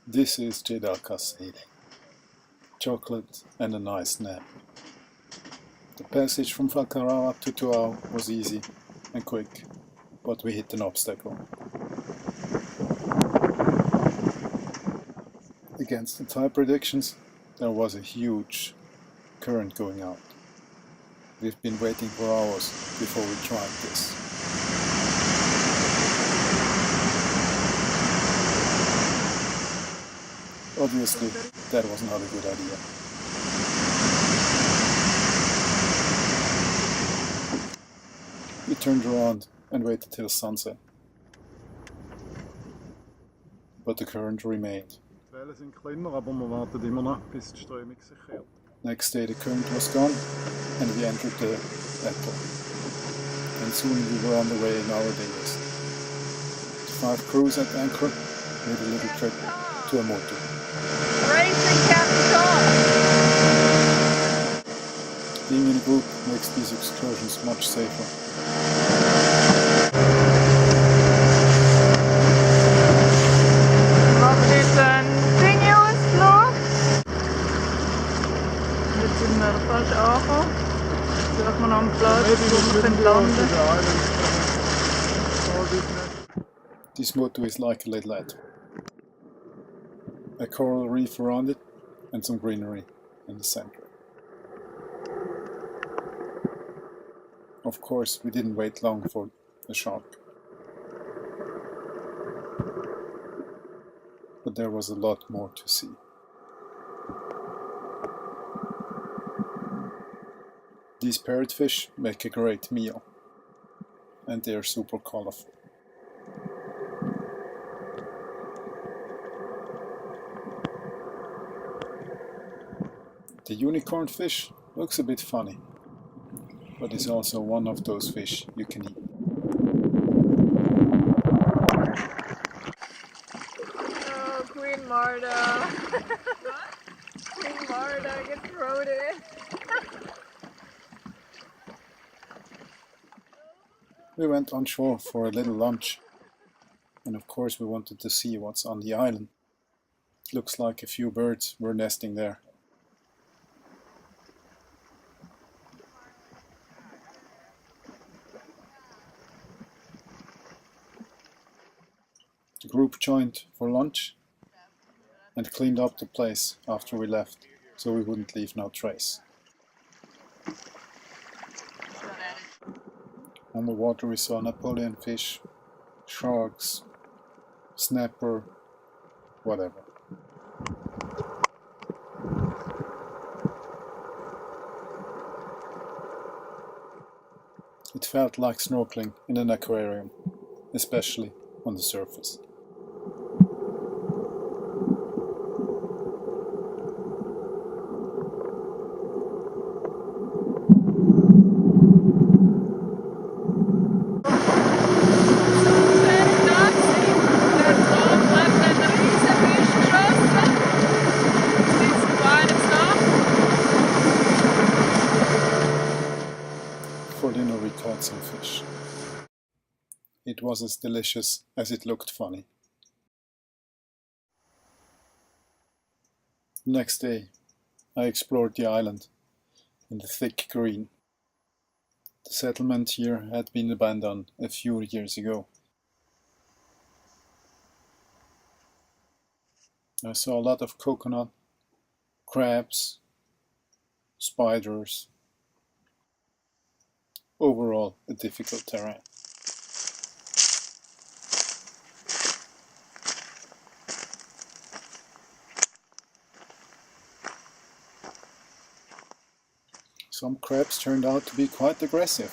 This is Jedaka sailing. Chocolate and a nice nap. The passage from Whakaara to Toau was easy and quick, but we hit an obstacle. Against the tide predictions, there was a huge current going out. We've been waiting for hours before we tried this. Obviously, that was not a good idea. We turned around and waited till sunset. But the current remained. Next day the current was gone and we entered the atoll. And soon we were on the way in our days. The 5 crews at anchor made a little trip to a motor. Racing Gaston! Being in a group makes these excursions much safer. Was dit een singelvlog? Jetzt sind wir falsch angekommen. Suchen wir noch einen Platz, wo wir landen können. This motor is like a little islet. A coral reef around it and some greenery in the center. Of course, we didn't wait long for the shark. But there was a lot more to see. These parrotfish make a great meal, and they are super colorful. The unicorn fish looks a bit funny, but is also one of those fish you can eat. Oh, Queen Marta! Queen Marta gets thrown in! We went on shore for a little lunch, and of course we wanted to see what's on the island. It looks like a few birds were nesting there. The group joined for lunch and cleaned up the place after we left, so we wouldn't leave no trace. On the water we saw Napoleon fish, sharks, snapper, whatever. It felt like snorkeling in an aquarium, especially on the surface. For dinner we caught some fish. It was as delicious as it looked funny. The next day I explored the island in the thick green. The settlement here had been abandoned a few years ago. I saw a lot of coconut, crabs, spiders. Overall, a difficult terrain. Some crabs turned out to be quite aggressive.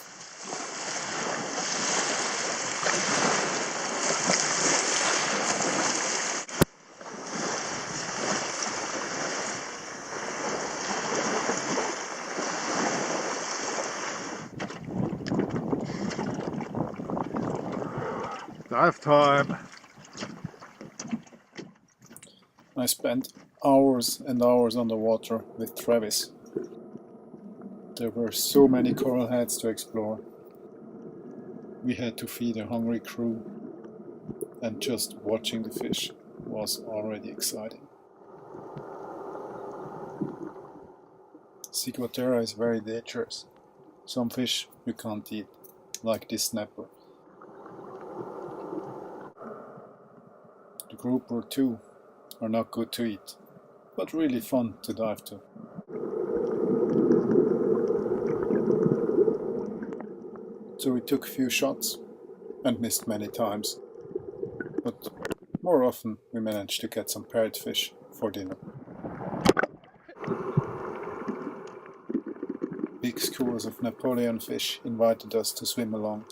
Dive time! I spent hours and hours on the water with Travis. There were so many coral heads to explore. We had to feed a hungry crew, and just watching the fish was already exciting. Ciguatera is very dangerous. Some fish you can't eat, like this snapper. The grouper too are not good to eat, but really fun to dive to. So we took a few shots and missed many times, but more often we managed to get some parrotfish for dinner. Big schools of Napoleon fish invited us to swim along.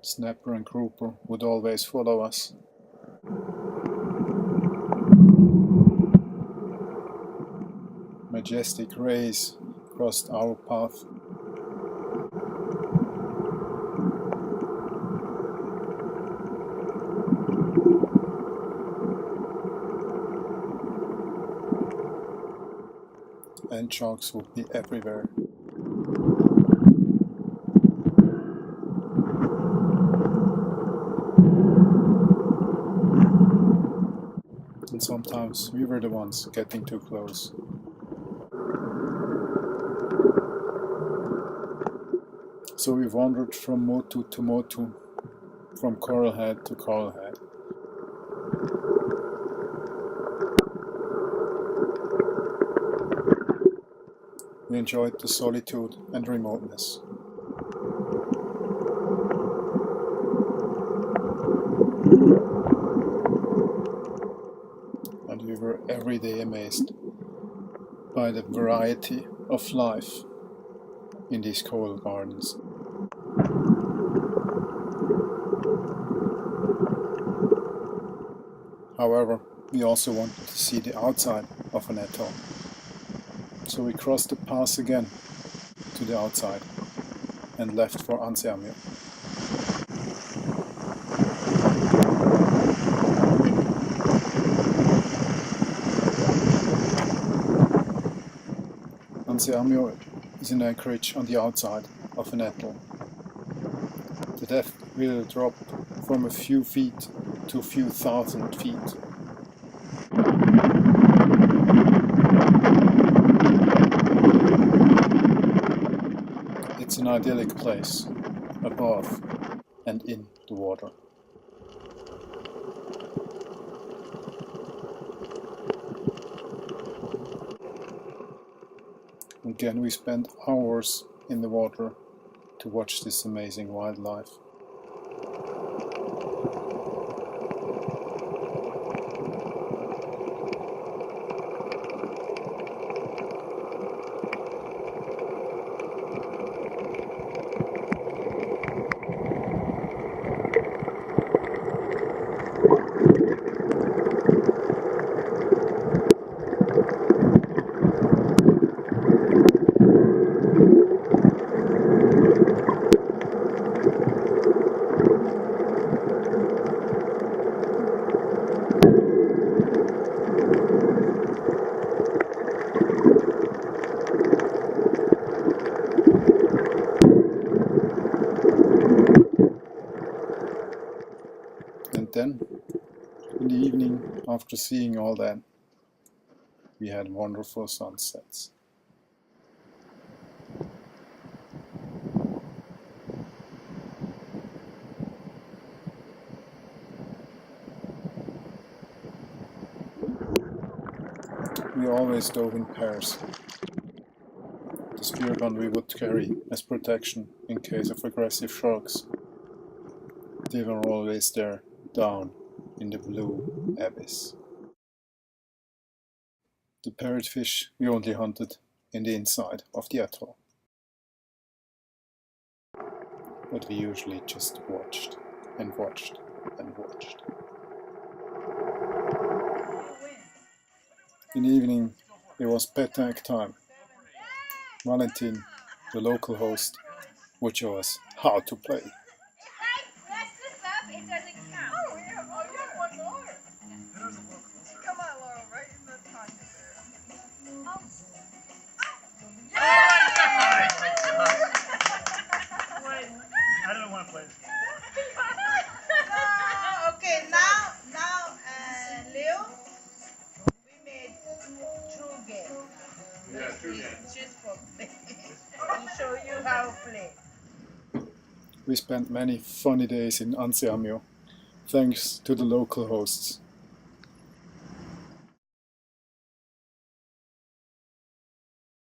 Snapper and grouper would always follow us. Majestic rays crossed our path. And sharks would be everywhere. And sometimes we were the ones getting too close. So we wandered from motu to motu, from coral head to coral head. We enjoyed the solitude and remoteness. And we were every day amazed by the variety of life in these coral gardens. However, we also wanted to see the outside of an atoll. So we crossed the pass again to the outside and left for Anseamio. Anseamio is an anchorage on the outside of an atoll. The depth will drop from a few feet to a few thousand feet. It's an idyllic place, above and in the water. Again, we spent hours in the water to watch this amazing wildlife. And then, in the evening, after seeing all that, we had wonderful sunsets. We always dove in pairs. The spear gun we would carry as protection in case of aggressive sharks. They were always there, down in the blue abyss. The parrotfish we only hunted in the inside of the atoll. But we usually just watched and watched and watched. In the evening, it was Petanque time. Valentine, the local host, would show us how to play. I don't want to play. Okay, now, Leo, we made true game. Yeah, true game. Just for play. To show you how to play. We spent many funny days in Anseamio, thanks to the local hosts.